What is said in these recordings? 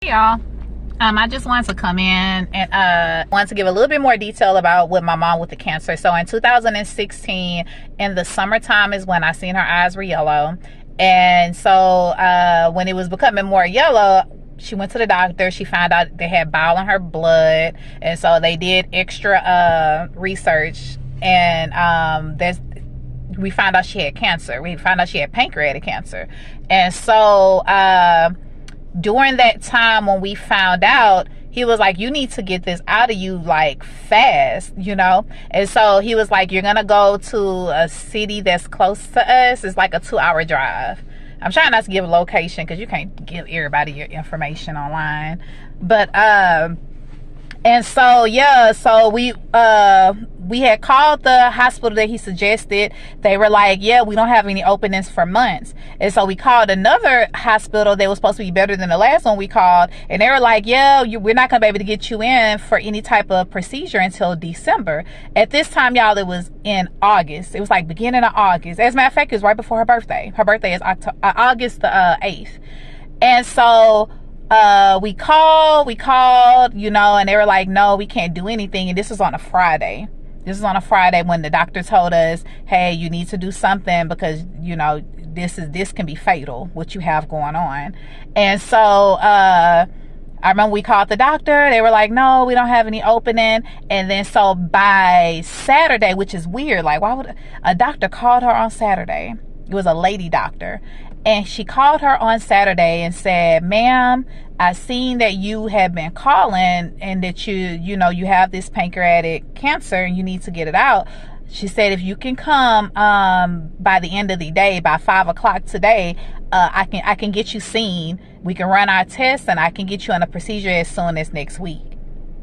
Y'all, I just wanted to come in and wanted to give a little bit more detail about with my mom with the cancer. So in 2016, in the summertime is when I seen her eyes were yellow. And so when it was becoming more yellow, she went to the doctor. She found out they had bile in her blood, and so they did extra research, and we found out she had cancer. We found out she had pancreatic cancer. And so during that time when we found out, he was like, you need to get this out of you like fast, you know. And so he was like, you're gonna go to a city that's close to us. It's like a 2-hour drive. I'm trying not to give a location because you can't give everybody your information online. But and so yeah, so we had called the hospital that he suggested. They were like, yeah, we don't have any openings for months. And so we called another hospital that was supposed to be better than the last one we called, and they were like, yeah, we're not gonna be able to get you in for any type of procedure until December. At this time, y'all, it was in August. It was like beginning of August. As a matter of fact, it was right before her birthday. Her birthday is August the 8th. And so we called, you know, and they were like, no, we can't do anything. And this was on a Friday. This is on a Friday when the doctor told us, hey, you need to do something because, you know, this can be fatal, what you have going on. And so I remember we called the doctor. They were like, no, we don't have any opening. And then so by Saturday, which is weird, like why would a doctor called her on Saturday? It was a lady doctor. And she called her on Saturday and said, ma'am, I seen that you have been calling and that you know, you have this pancreatic cancer and you need to get it out. She said, if you can come by the end of the day, by 5 o'clock today, I can get you seen. We can run our tests and I can get you on a procedure as soon as next week.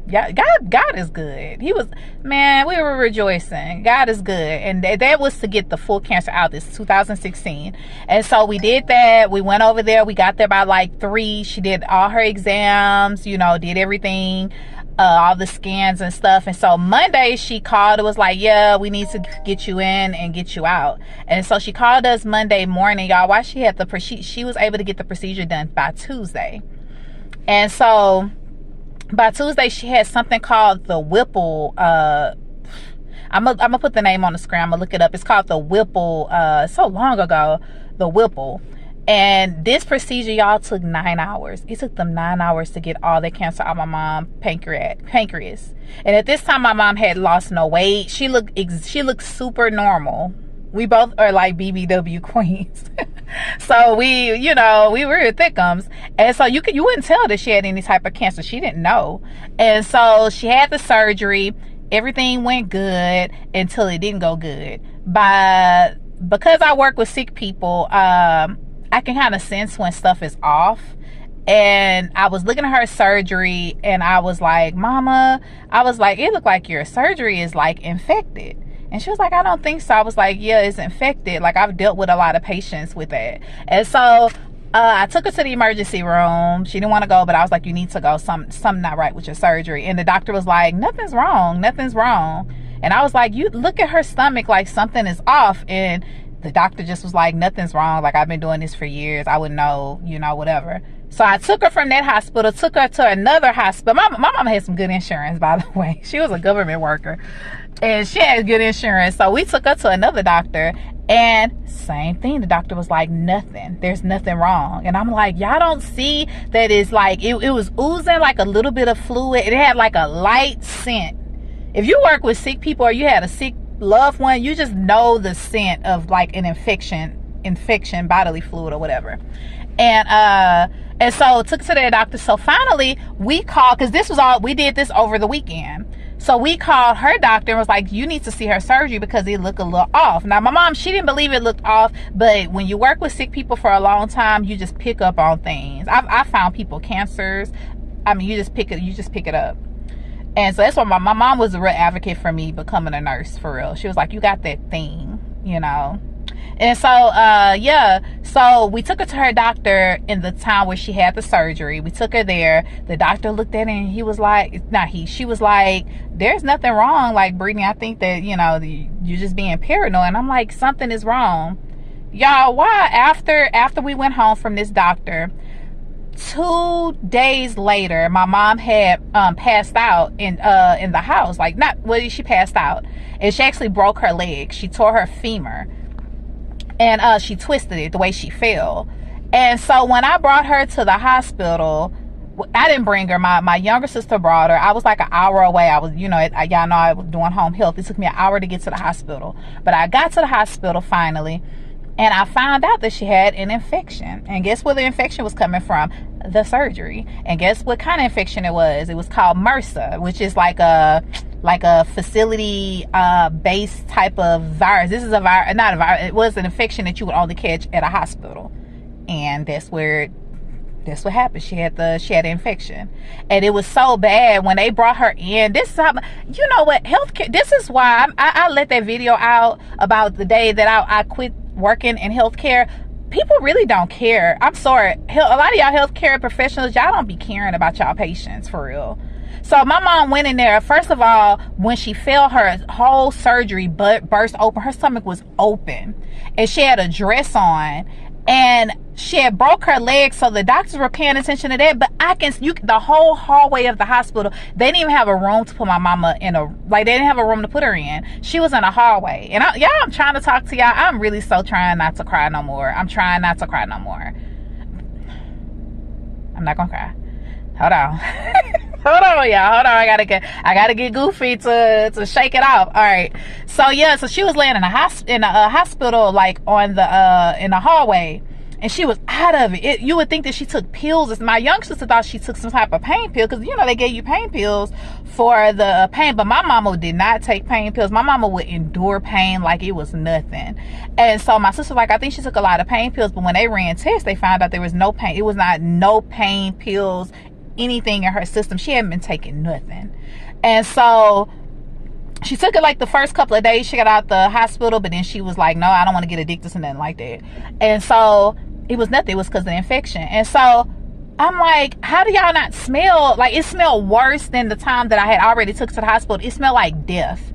Yeah, God is good. He was, man, we were rejoicing. God is good. And that was to get the full cancer out. This is 2016. And so we did that. We went over there. We got there by like 3. She did all her exams, you know, did everything, all the scans and stuff. And so Monday she called. It was like, yeah, we need to get you in and get you out. And so she called us Monday morning, y'all. While she had she was able to get the procedure done by Tuesday. And so by Tuesday, she had something called the Whipple. I'm gonna put the name on the screen. I'm gonna look it up. It's called the Whipple. So long ago, the Whipple. And this procedure, y'all, took 9 hours. It took them 9 hours to get all the cancer out of my mom's pancreas. And at this time, my mom had lost no weight. She looked super normal. We both are like BBW queens. So we, you know, we were thickums. And so you wouldn't tell that she had any type of cancer. She didn't know. And so she had the surgery. Everything went good until it didn't go good. Because I work with sick people, I can kind of sense when stuff is off. And I was looking at her surgery and I was like, Mama, I was like, it looked like your surgery is like infected. And she was like, I don't think so. I was like, yeah, it's infected. Like, I've dealt with a lot of patients with that. And so I took her to the emergency room. She didn't want to go, but I was like, you need to go. Something not right with your surgery. And the doctor was like, nothing's wrong. Nothing's wrong. And I was like, you look at her stomach like something is off. And the doctor just was like, nothing's wrong. Like, I've been doing this for years. I would know, you know, whatever. So I took her from that hospital, took her to another hospital. My mom had some good insurance, by the way. She was a government worker. And she had good insurance. So we took her to another doctor. And same thing. The doctor was like, nothing. There's nothing wrong. And I'm like, y'all don't see that it's like, it was oozing like a little bit of fluid. It had like a light scent. If you work with sick people or you had a sick loved one, you just know the scent of like an infection, bodily fluid or whatever. And so took her to the doctor. So finally we called, because we did this over the weekend. So we called her doctor and was like, you need to see her surgery because it looked a little off. Now my mom, she didn't believe it looked off, but when you work with sick people for a long time, you just pick up on things. I found people cancers. I mean, you just pick it up. And so that's why my mom was a real advocate for me becoming a nurse, for real. She was like, you got that thing, you know. And so yeah, so we took her to her doctor in the time where she had the surgery. We took her there. The doctor looked at her and she was like, there's nothing wrong. Like, Brittany, I think that, you know, you're just being paranoid. And I'm like, something is wrong. Y'all, why after we went home from this doctor, 2 days later, my mom had passed out in the house. Like, not well, she passed out, and she actually broke her leg. She tore her femur, and she twisted it the way she fell. And so when I brought her to the hospital, I didn't bring her. My younger sister brought her. I was like an hour away. I was, y'all know I was doing home health. It took me an hour to get to the hospital, but I got to the hospital finally. And I found out that she had an infection. And guess where the infection was coming from? The surgery. And guess what kind of infection it was? It was called MRSA, which is like a facility based type of virus. This is a virus, not a virus. It was an infection that you would only catch at a hospital. And that's what happened. She had an infection, and it was so bad when they brought her in. This is how, you know what, healthcare. This is why I let that video out about the day that I quit working in healthcare. People really don't care. I'm sorry, a lot of y'all healthcare professionals, y'all don't be caring about y'all patients for real. So my mom went in there. First of all, when she fell, her whole surgery burst open. Her stomach was open, and she had a dress on, and she had broke her leg, so the doctors were paying attention to that. But the whole hallway of the hospital, they didn't even have a room to put my mama in they didn't have a room to put her in. She was in a hallway. And I'm trying to talk to y'all. I'm really so trying not to cry no more. I'm trying not to cry no more. I'm not gonna cry. Hold on. Hold on, y'all. Hold on. I gotta get goofy to shake it off. All right. So yeah, so she was laying in a hospital, like in the hallway, and she was out of it. You would think that she took pills. My young sister thought she took some type of pain pill, because they gave you pain pills for the pain. But my mama did not take pain pills. My mama would endure pain like it was nothing. And so my sister was like, I think she took a lot of pain pills. But when they ran tests, they found out there was no pain. It was not no pain pills, anything in her system. She hadn't been taking nothing. And so she took it like the first couple of days she got out the hospital, but then she was like, no, I don't want to get addicted to nothing like that. And so it was nothing. It was because of the infection. And so I'm like, how do y'all not smell? Like, it smelled worse than the time that I had already took to the hospital. It smelled like death.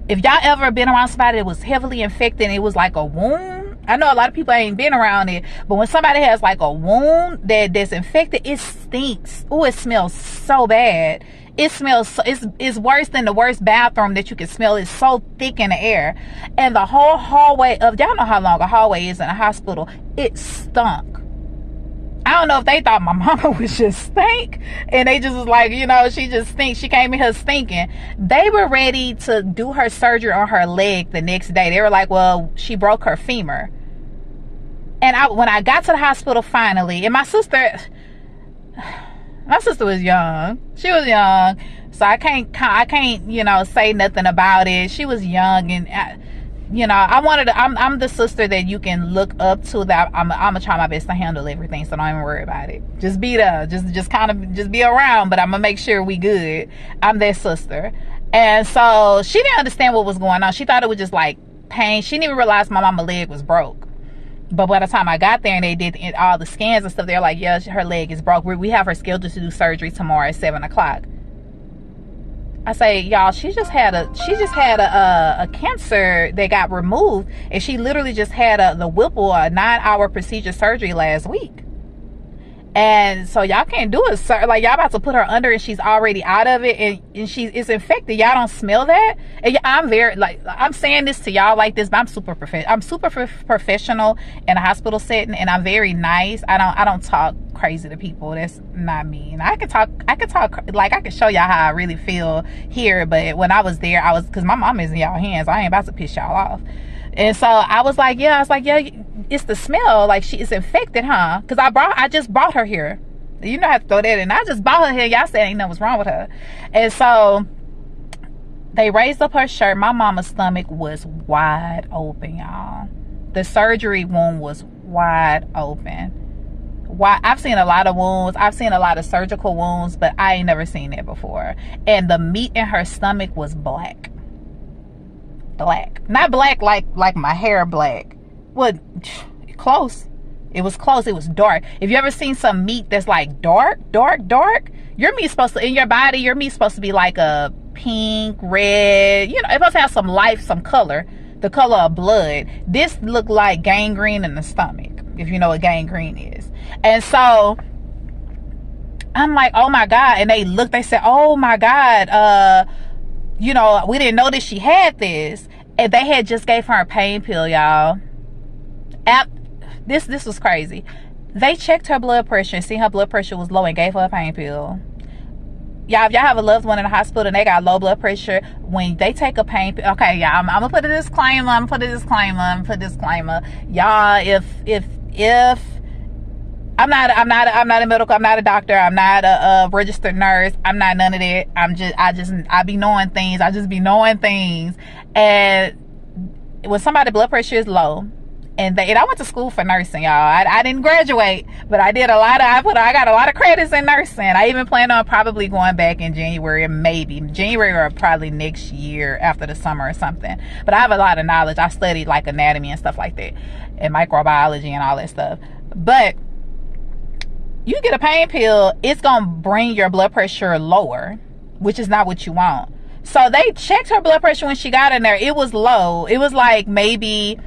If y'all ever been around somebody that was heavily infected and it was like a wound, I know a lot of people ain't been around it, but when somebody has like a wound that's infected, it stinks. Oh, it smells so bad. It smells, it's worse than the worst bathroom that you can smell. It's so thick in the air. And the whole hallway y'all know how long a hallway is in a hospital. It stunk. I don't know if they thought my mama was just stink, and they just was like, she just stinks. She came in here stinking. They were ready to do her surgery on her leg the next day. They were like, well, she broke her femur. And when I got to the hospital finally, and my sister was young. She was young, so I can't say nothing about it. She was young, and I'm the sister that you can look up to, that I'm gonna try my best to handle everything, so don't even worry about it. Just be there, just be around, but I'm gonna make sure we good. I'm that sister. And so she didn't understand what was going on. She thought it was just like pain. She didn't even realize my mama's leg was broke. But by the time I got there and they did all the scans and stuff, they're like, yeah, her leg is broke. We have her scheduled to do surgery tomorrow at 7 o'clock. I say, y'all, she just had a cancer that got removed, and she literally just had the Whipple, a 9-hour procedure surgery last week. And so y'all can't do it, sir. Like, y'all about to put her under, and she's already out of it, and it's infected. Y'all don't smell that? And I'm saying this to y'all like this, but I'm super professional in a hospital setting, and I'm very nice. I don't talk crazy to people. That's not me. And I can talk like, I can show y'all how I really feel here, but when I was there, because my mom is in y'all hands, I ain't about to piss y'all off. And so I was like, yeah, it's the smell. Like, she is infected, huh? Because I just brought her here. I have to throw that in. I just brought her here. Y'all said ain't nothing was wrong with her. And so they raised up her shirt. My mama's stomach was wide open, y'all. The surgery wound was wide open. I've seen a lot of wounds. I've seen a lot of surgical wounds, but I ain't never seen that before. And the meat in her stomach was black. Not black like my hair black. What? Close. It was close. It was dark. If you ever seen some meat that's like dark, your meat's supposed to, in your body, your meat's supposed to be like a pink, red, it's supposed to have some life, some color, the color of blood. This looked like gangrene in the stomach, if you know what gangrene is. And so I'm like, oh my God. And they looked, they said, oh my God, you know, we didn't know that she had this. And they had just gave her a pain pill, y'all. This was crazy. They checked her blood pressure and seen her blood pressure was low and gave her a pain pill. Y'all, if y'all have a loved one in the hospital and they got low blood pressure, when they take a pain pill, okay, y'all, I'm gonna put a disclaimer. Y'all, if I'm not a medical, I'm not a doctor, I'm not a registered nurse, I'm not none of that. I be knowing things. I just be knowing things. And when somebody's blood pressure is low, and I went to school for nursing, y'all. I didn't graduate, but I did I got a lot of credits in nursing. I even plan on probably going back in January, or probably next year after the summer or something. But I have a lot of knowledge. I studied like anatomy and stuff like that, and microbiology and all that stuff. But you get a pain pill, it's gonna bring your blood pressure lower, which is not what you want. So they checked her blood pressure when she got in there. It was low. It was like maybe,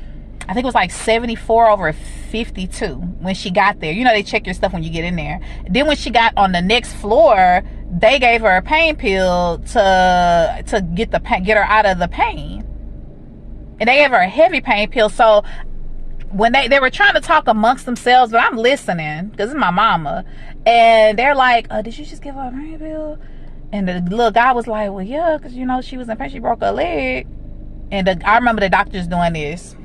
I think it was like 74/52 when she got there. You know, they check your stuff when you get in there. Then when she got on the next floor, they gave her a pain pill to get her out of the pain. And they gave her a heavy pain pill. So when they were trying to talk amongst themselves, but I'm listening because it's my mama, and they're like, did you just give her a pain pill? And the little guy was like, well, yeah, because you know she was in pain, she broke her leg. And I remember the doctors doing this.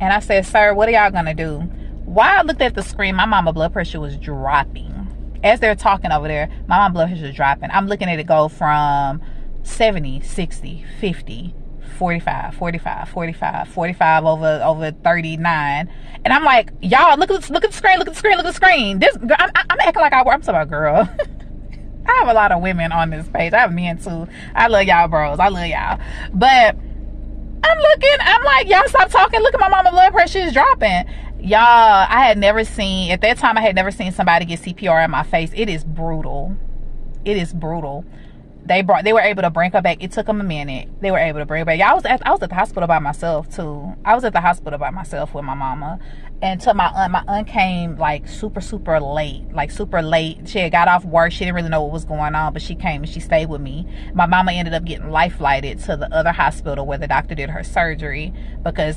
And I said, sir, what are y'all gonna do? While I looked at the screen, my mama blood pressure was dropping. As they're talking over there, my mama blood pressure was dropping. I'm looking at it go from 70, 60, 50, 45, 45, 45, 45 over 39. And I'm like, y'all, look at the screen. This, I'm acting like I'm talking about girl. I have a lot of women on this page. I have men too. I love y'all bros. I love y'all. But I'm like, y'all stop talking. Look at my mama blood pressure is dropping. Y'all, at that time I had never seen somebody get CPR in my face. It is brutal. They were able to bring her back. It took them a minute. They were able to bring her back. I was at the hospital by myself too. I was at the hospital by myself with my mama. And to my aunt came like super late. She had got off work. She didn't really know what was going on, but she came and she stayed with me. My mama ended up getting life flighted to the other hospital where the doctor did her surgery because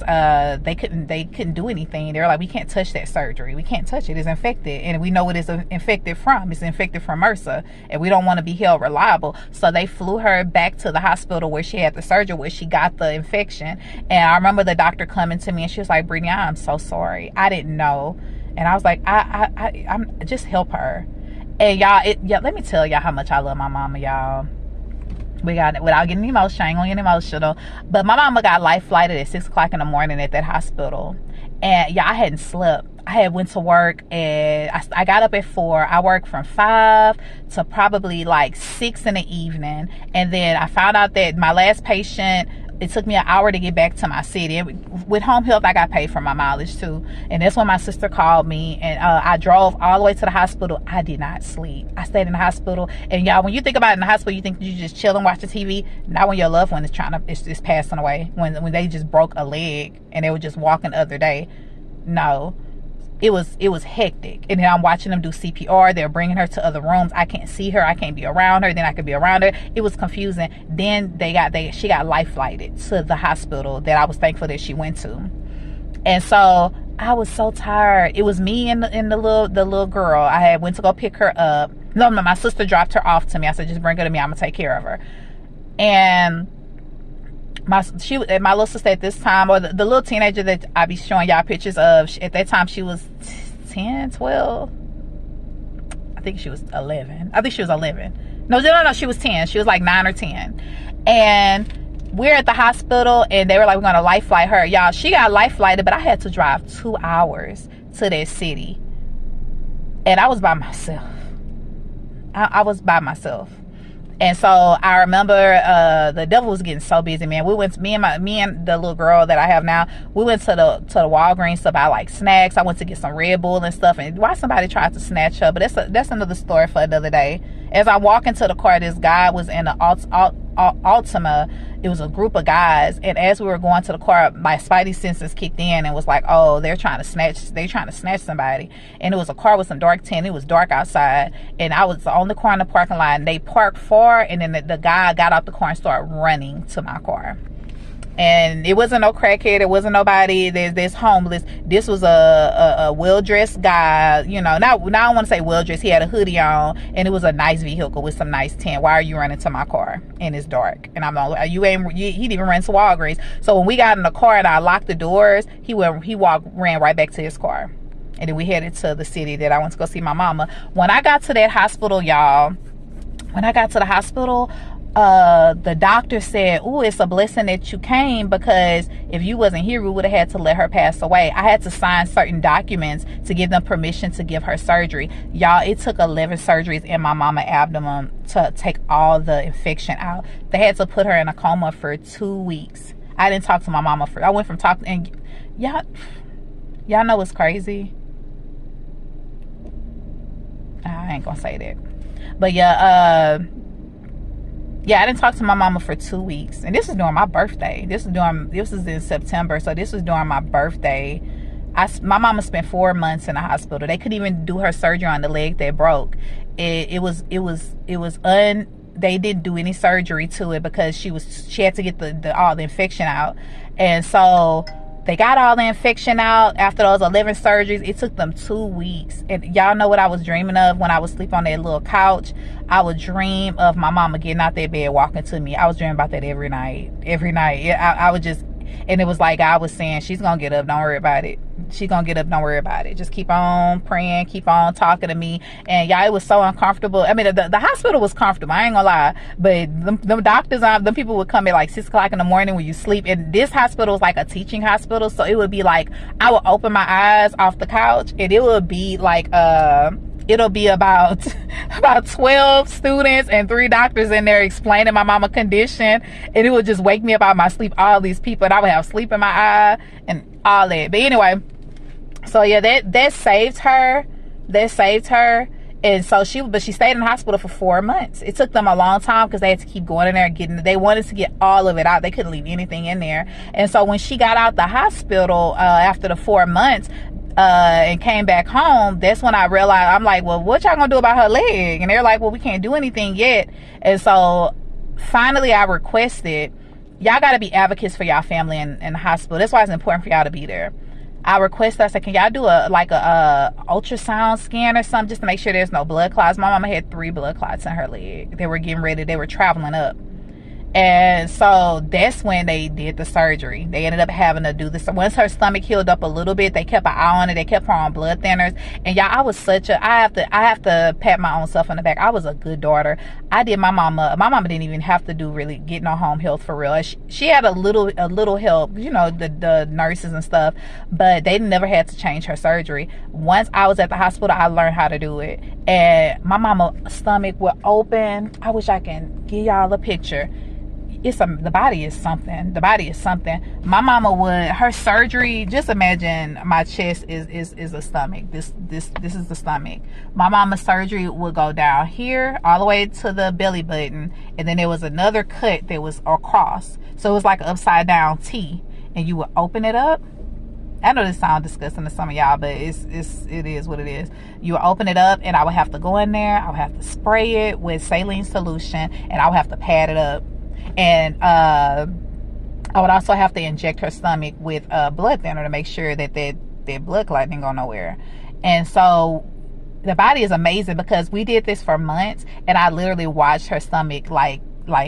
they couldn't do anything. They were like, we can't touch that surgery. We can't touch it. It's infected, and we know what it's infected from. It's infected from MRSA, and we don't want to be held reliable. So they flew her back to the hospital where she had the surgery, where she got the infection. And I remember the doctor coming to me and she was like, Brittany, I'm so sorry. I didn't know. And I was like, I'm just help her. And y'all, let me tell y'all how much I love my mama, y'all. We got it without getting emotional. I ain't gonna get emotional. But my mama got life flighted at 6 o'clock in the morning at that hospital. And y'all, I hadn't slept. I had went to work and I got up at 4. I worked from 5 to probably like 6 in the evening. And then I found out that my last patient, it took me an hour to get back to my city. With home health, I got paid for my mileage too. And that's when my sister called me, and I drove all the way to the hospital. I did not sleep. I stayed in the hospital. And y'all, when you think about it in the hospital, you think you just chill and watch the TV. Not when your loved one is passing away. When they just broke a leg and they were just walking the other day. No. It was hectic. And then I'm watching them do CPR. They're bringing her to other rooms. I can't see her. I can't be around her. Then I could be around her. It was confusing. Then she got life flighted to the hospital that I was thankful that she went to. And so I was so tired. It was me and the little girl. I had went to go pick her up. No, my sister dropped her off to me. I said, just bring her to me. I'm gonna take care of her. And my little sister at this time, or the little teenager that I be showing y'all pictures of, at that time she was 10, 12. I think she was 11. No, she was 10. She was like 9 or 10. And we're at the hospital and they were like, we're gonna life flight her. Y'all, she got life flighted, but I had to drive 2 hours to that city. And I was by myself. I was by myself. And so I remember the devil was getting so busy, man. Me and the little girl that I have now, we went to the Walgreens to buy like snacks. I went to get some Red Bull and stuff, and why somebody tried to snatch her, but that's another story for another day. As I walk into the car, this guy was in an Altima. It was a group of guys, and as we were going to the car, my spidey senses kicked in and was like, oh, they're trying to snatch somebody. And it was a car with some dark tint. It was dark outside, and I was on the car in the parking lot, and they parked far, and then the guy got out the car and started running to my car. And it wasn't no crackhead, it wasn't nobody, there's homeless. This was a well-dressed guy, you know. Now I don't want to say well-dressed, he had a hoodie on, and it was a nice vehicle with some nice tint. Why are you running to my car? And it's dark. And I'm like, he didn't even run to Walgreens. So when we got in the car and I locked the doors, he ran right back to his car. And then we headed to the city that I went to go see my mama. When I got to that hospital, y'all, the doctor said, "Ooh, it's a blessing that you came, because if you wasn't here, we would have had to let her pass away." I had to sign certain documents to give them permission to give her surgery. Y'all, it took 11 surgeries in my mama abdomen to take all the infection out. They had to put her in a coma for 2 weeks. I didn't talk to my mama I went from talking, and y'all know what's crazy? I ain't gonna say that. But yeah, I didn't talk to my mama for 2 weeks, and this is during my birthday. This is in September, so this was during my birthday. My mama spent 4 months in the hospital. They couldn't even do her surgery on the leg that broke. They didn't do any surgery to it because she had to get all the infection out, and so they got all the infection out after those 11 surgeries. It took them 2 weeks. And y'all know what I was dreaming of when I was sleeping on that little couch? I would dream of my mama getting out that bed, walking to me. I was dreaming about that every night. I would just, and it was like I was saying, she's going to get up. Don't worry about it. She's going to get up. Don't worry about it. Just keep on praying. Keep on talking to me. And y'all, it was so uncomfortable. I mean, the hospital was comfortable. I ain't going to lie. But them doctors, them people would come at like 6 o'clock in the morning when you sleep. And this hospital was like a teaching hospital. So it would be like, I would open my eyes off the couch, and it would be like, it'll be about 12 students and 3 doctors in there explaining my mama condition, and it would just wake me up out of my sleep, all these people, and I would have sleep in my eye and all that. But anyway, so yeah, that saved her. And so she stayed in the hospital for 4 months. It took them a long time because they had to keep going in there and they wanted to get all of it out. They couldn't leave anything in there. And so when she got out the hospital after the 4 months, and came back home, that's when I realized, I'm like, well, what y'all gonna do about her leg? And they're like, well, we can't do anything yet. And so finally I requested, y'all gotta be advocates for y'all family in the hospital. That's why it's important for y'all to be there. I requested, I said, can y'all do a ultrasound scan or something, just to make sure there's no blood clots? My mama had 3 blood clots in her leg. They were traveling up. And so that's when they did the surgery. They ended up having to do this. Once her stomach healed up a little bit, they kept an eye on it. They kept her on blood thinners. And y'all, I have to pat my own self on the back. I was a good daughter. I did my mama didn't even have to do really get no home health for real. She had a little help, you know, the nurses and stuff, but they never had to change her surgery. Once I was at the hospital, I learned how to do it. And my mama's stomach would open. I wish I can give y'all a picture. The body is something. My mama her surgery, just imagine my chest is a stomach. This is the stomach. My mama's surgery would go down here all the way to the belly button, and then there was another cut that was across. So it was like an upside down T, and you would open it up. I know this sounds disgusting to some of y'all, but it is what it is. You would open it up, and I would have to go in there. I would have to spray it with saline solution, and I would have to pad it up. And I would also have to inject her stomach with a blood thinner to make sure that that blood clot didn't go nowhere. And so the body is amazing, because we did this for months, and I literally watched her stomach like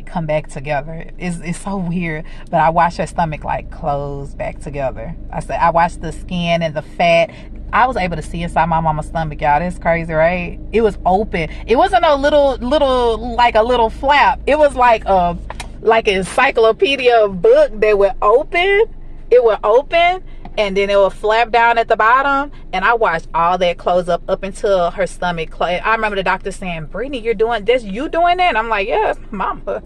come back together. It's so weird, but I watched her stomach like close back together. I watched the skin and the fat. I was able to see inside my mama's stomach, y'all. That's crazy, right? It was open. It wasn't a little like a little flap. It was like an encyclopedia book that would open. It would open, and then it would flap down at the bottom. And I watched all that close up until her stomach. I remember the doctor saying, "Brittany, you doing that?" And I'm like, "Yes, mama.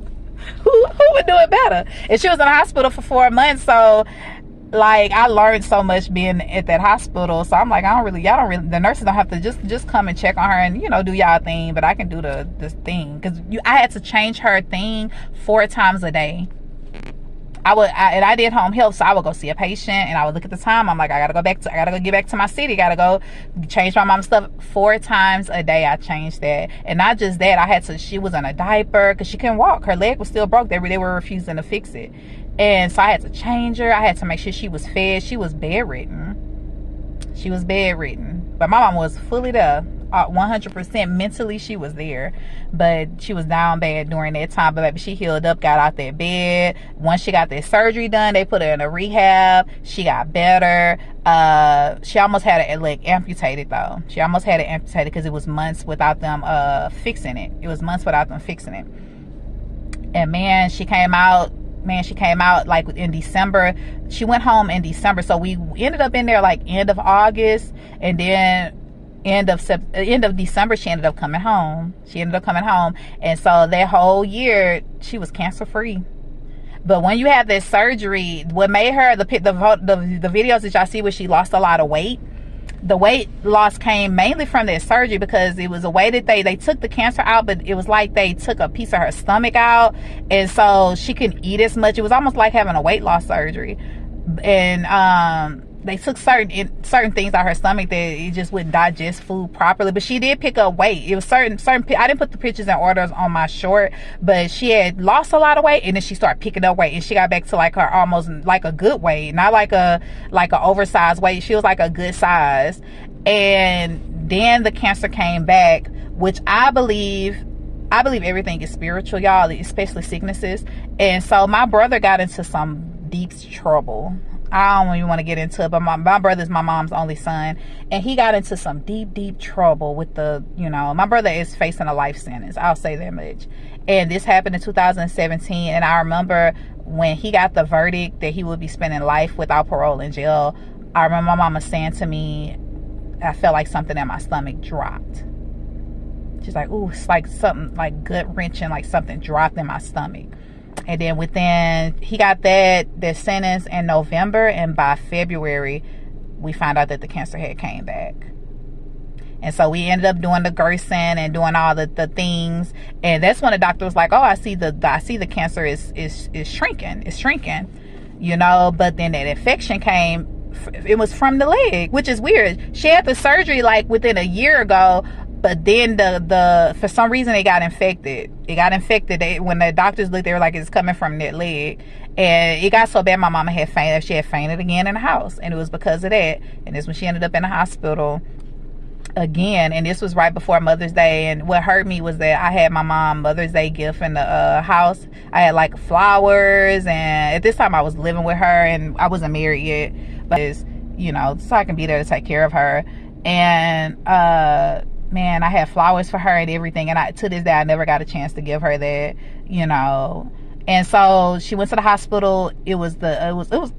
Who would do it better?" And she was in the hospital for 4 months, so Like, I learned so much being at that hospital. So I'm like, y'all don't really, the nurses don't have to just come and check on her and, do y'all thing, but I can do this thing. Because I had to change her thing 4 times a day. And I did home health, so I would go see a patient and I would look at the time. I'm like, I gotta go get back to my city, gotta go change my mom's stuff. 4 times a day I changed that. And not just that, she was in a diaper because she couldn't walk, her leg was still broke. They were refusing to fix it, and so I had to change her. I had to make sure she was fed. She was bedridden, but my mom was fully there, 100% mentally. She was there, but she was down bad during that time. But baby, she healed up, got out that bed. Once she got that surgery done, they put her in a rehab. She got better. She almost had it like amputated though. She almost had it amputated because it was months without them fixing it. And man, she came out like in December. She went home in December, so we ended up in there like end of August, and then end of December she ended up coming home. And so that whole year she was cancer free. But when you have this surgery, what made her, the videos that y'all see where she lost a lot of weight, the weight loss came mainly from that surgery, because it was a way that they took the cancer out, but it was like they took a piece of her stomach out, and so she couldn't eat as much. It was almost like having a weight loss surgery. And they took certain things out of her stomach that it just wouldn't digest food properly. But she did pick up weight. It was certain I didn't put the pictures and orders on my short, but she had lost a lot of weight, and then she started picking up weight, and she got back to like her almost like a good weight, not like a oversized weight. She was like a good size. And then the cancer came back, which I believe everything is spiritual, y'all, especially sicknesses. And so my brother got into some deep trouble. I don't even want to get into it, but my brother's my mom's only son, and he got into some deep trouble with my brother is facing a life sentence. I'll say that much. And this happened in 2017, and I remember when he got the verdict that he would be spending life without parole in jail. I remember my mama saying to me, I felt like something in my stomach dropped. She's like, ooh, it's like something like gut wrenching, like something dropped in my stomach. And then he got that sentence in November, and by February we found out that the cancer had came back. And so we ended up doing the Gerson and doing all the things, and that's when the doctor was like, oh, I see the cancer is shrinking. It's shrinking, but then that infection came. It was from the leg, which is weird. She had the surgery like within a year ago, but then the for some reason it got infected. When the doctors looked, they were like, it's coming from that leg. And it got so bad my mama had fainted. She had fainted again in the house, and it was because of that. And this when she ended up in the hospital again. And this was right before Mother's Day. And what hurt me was that I had my mom Mother's Day gift in the house. I had like flowers, and at this time I was living with her and I wasn't married yet, but so I can be there to take care of her. And man, I had flowers for her and everything, and to this day I never got a chance to give her that. And so she went to the hospital. It was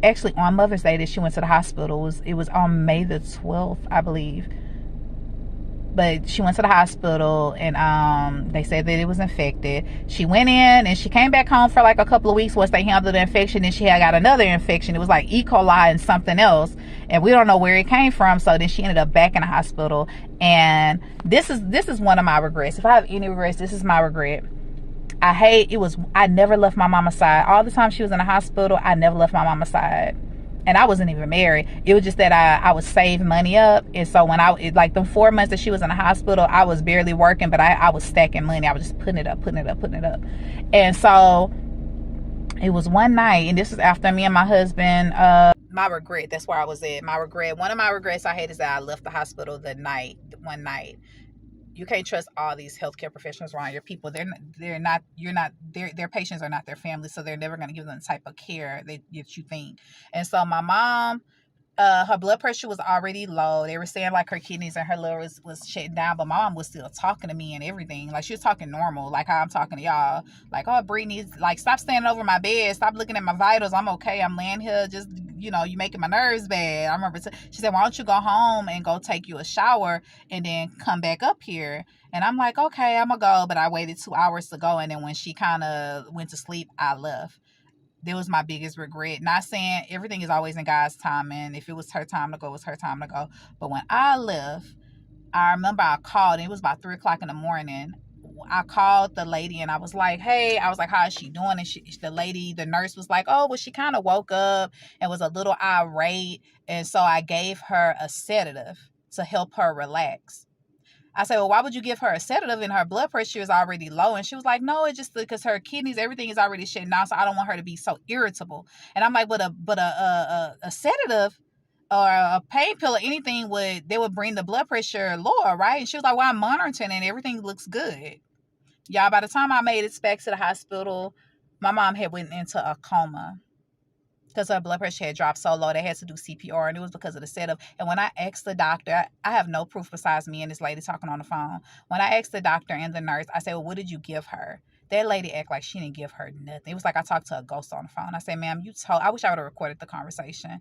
actually on Mother's Day that she went to the hospital. It was on May the 12th, I believe. But she went to the hospital, and they said that it was infected. She went in, and she came back home for like a couple of weeks once they handled the infection. Then she had got another infection. It was like E. coli and something else, and we don't know where it came from. So then she ended up back in the hospital. And this is one of my regrets. If I have any regrets, this is my regret. I never left my mama's side. All the time she was in the hospital, I never left my mama's side. And I wasn't even married. It was just that I would save money up. And so when like the 4 months that she was in the hospital, I was barely working, but I was stacking money. I was just putting it up. And so it was one night, and this was after me and my husband, my regret, that's where I was at. One of my regrets I had is that I left the hospital one night. You can't trust all these healthcare professionals around your people. Their patients are not their family, so they're never going to give them the type of care that you think. And so my mom, her blood pressure was already low. They were saying like her kidneys and her liver was shutting down, but my mom was still talking to me and everything. Like she was talking normal, like how I'm talking to y'all. Like, oh, Brittany, like stop standing over my bed, stop looking at my vitals. I'm okay. I'm laying here, just you making my nerves bad. I remember she said, why don't you go home and go take you a shower and then come back up here? And I'm like, okay, I'm gonna go. But I waited 2 hours to go, and then when she kind of went to sleep, I left. That was my biggest regret. Not saying everything is always in God's timing. If it was her time to go, it was her time to go. But when I left, I remember I called, and it was about 3 o'clock in the morning. I called the lady and I was like, hey, I was like, how is she doing? And the nurse was like, oh, well, she kind of woke up and was a little irate. And so I gave her a sedative to help her relax. I said, well, why would you give her a sedative and her blood pressure is already low? And she was like, no, it's just because her kidneys, everything is already shutting down. So I don't want her to be so irritable. And I'm like, but a sedative or a pain pill or anything would bring the blood pressure lower, right? And she was like, well, I'm monitoring and everything looks good. Y'all, by the time I made it back to the hospital, my mom had went into a coma because her blood pressure had dropped so low they had to do CPR, and it was because of the setup. And when I asked the doctor, I have no proof besides me and this lady talking on the phone. When I asked the doctor and the nurse, I said, well, what did you give her? That lady acted like she didn't give her nothing. It was like I talked to a ghost on the phone. I said, ma'am, I wish I would have recorded the conversation.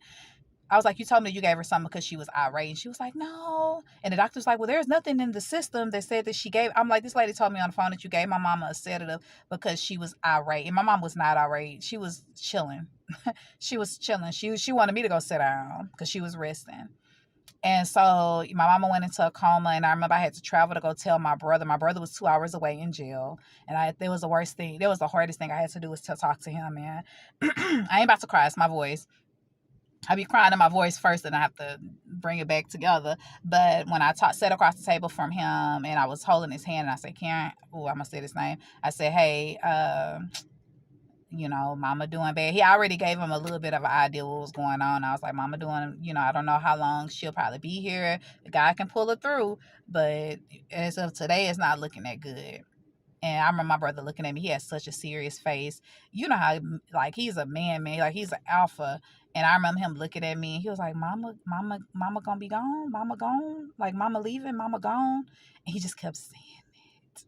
I was like, you told me you gave her something because she was irate. And she was like, no. And the doctor's like, well, there's nothing in the system that said that she gave. I'm like, this lady told me on the phone that you gave my mama a sedative because she was irate. And my mom was not irate. She was chilling. She was chilling. She wanted me to go sit down because she was resting. And so my mama went into a coma, and I remember I had to travel to go tell my brother. My brother was 2 hours away in jail, and it was the worst thing. That was the hardest thing I had to do was to talk to him, man. I ain't about to cry. It's my voice. I be crying in my voice first, and I have to bring it back together. But when I sat across the table from him, and I was holding his hand, and I said, Karen, oh, I'm gonna say this name. I said, hey, mama doing bad. He already gave him a little bit of an idea what was going on. I was like, mama doing, I don't know how long she'll probably be here. The guy can pull her through, but as of today, it's not looking that good. And I remember my brother looking at me. He had such a serious face. You know how, like, he's a man, like, he's an alpha. And I remember him looking at me, and he was like, mama gonna be gone? Mama gone? Like, mama leaving? Mama gone? And he just kept saying it.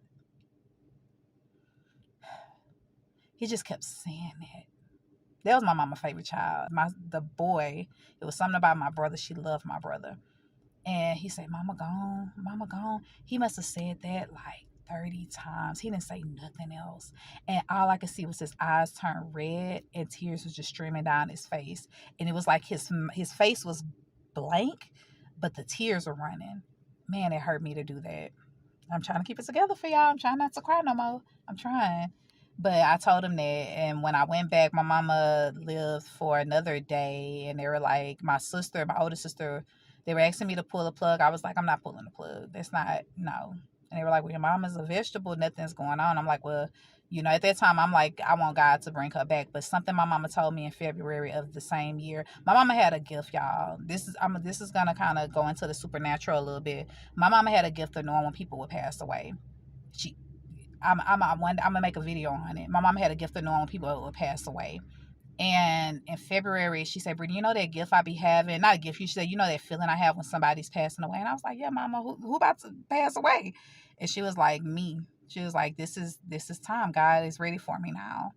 He just kept saying it. That was my mama's favorite child. The boy, it was something about my brother. She loved my brother. And he said, mama gone? Mama gone? He must have said that like 30 times. He didn't say nothing else. And all I could see was his eyes turn red and tears was just streaming down his face. And it was like his face was blank, but the tears were running. Man, it hurt me to do that. I'm trying to keep it together for y'all. I'm trying not to cry no more. I'm trying. But I told him that. And when I went back, my mama lived for another day. And they were like, my older sister, they were asking me to pull the plug. I was like, I'm not pulling the plug. That's not, no. And they were like, well, your mama's a vegetable. Nothing's going on. I'm like, well, at that time, I'm like, I want God to bring her back. But something my mama told me in February of the same year, my mama had a gift, y'all. This is going to kind of go into the supernatural a little bit. My mama had a gift of knowing when people would pass away. I'm gonna make a video on it. My mom had a gift of knowing when people would pass away. And in February, she said, Brittany, that gift I be having, not a gift, she said, that feeling I have when somebody's passing away. And I was like, yeah, mama, who about to pass away? And she was like, me. She was like, this is time. God is ready for me now.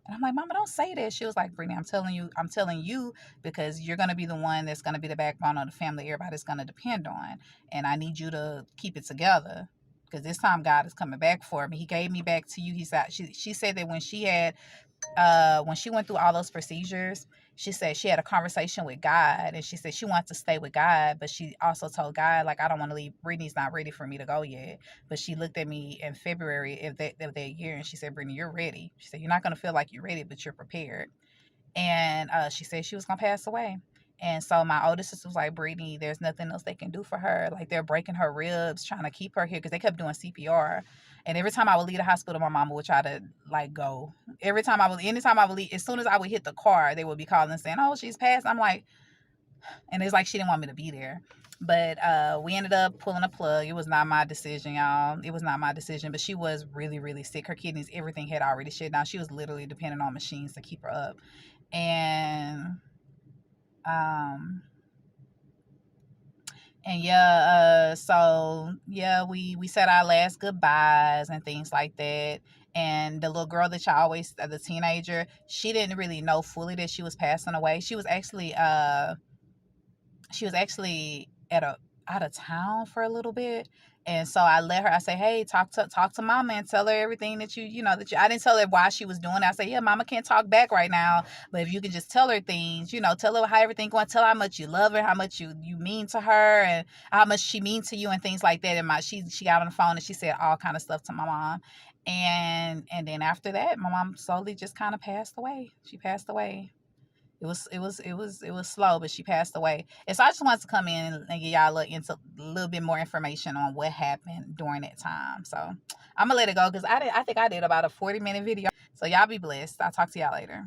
And I'm like, mama, don't say that. She was like, Brittany, I'm telling you because you're going to be the one that's going to be the backbone of the family everybody's going to depend on. And I need you to keep it together because this time God is coming back for me. He gave me back to you. She said that when she went through all those procedures, she said she had a conversation with God, and she said she wants to stay with God, but she also told God, like, I don't want to leave. Brittany's not ready for me to go yet. But she looked at me in February of that year, and she said, Brittany, you're ready. She said, you're not going to feel like you're ready, but you're prepared. And she said she was going to pass away. And so my older sister was like, Brittany, there's nothing else they can do for her. Like, they're breaking her ribs, trying to keep her here because they kept doing CPR. And every time I would leave the hospital, my mama would try to, like, go. Anytime I would leave, as soon as I would hit the car, they would be calling and saying, oh, she's passed. I'm like, and it's like she didn't want me to be there. But we ended up pulling a plug. It was not my decision, y'all. It was not my decision. But she was really, really sick. Her kidneys, everything had already shut down. She was literally dependent on machines to keep her up. And so yeah, we said our last goodbyes and things like that. And the little girl that y'all always, the teenager, she didn't really know fully that she was passing away. She was actually out of town for a little bit. And so I let her, I say, hey, talk to mama and tell her everything that I didn't tell her why she was doing it. I say, yeah, mama can't talk back right now, but if you can just tell her things, tell her how everything going, tell her how much you love her, how much you mean to her, and how much she means to you, and things like that. And she got on the phone and she said all kind of stuff to my mom. And then after that, my mom slowly just kind of passed away. She passed away. It was slow, but she passed away. And so I just wanted to come in and give y'all a little bit more information on what happened during that time. So I'm gonna let it go because I think I did about a 40-minute video. So y'all be blessed. I'll talk to y'all later.